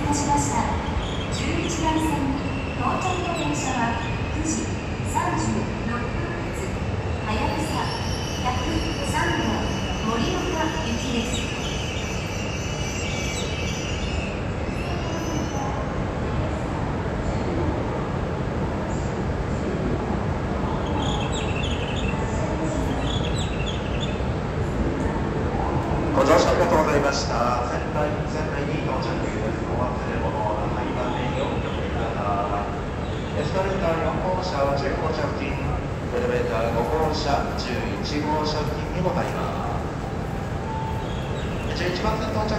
たしました。11番線に到着の電車は9時36分発はやぶさ103号盛岡行きです。ご乗車ありがとうございました。仙台に到着です。お忘れ物のない場面にお気をつけください。エスカレーター4号車は15号車付近、エレベーター5号車、11号車付近にございます。11番線到着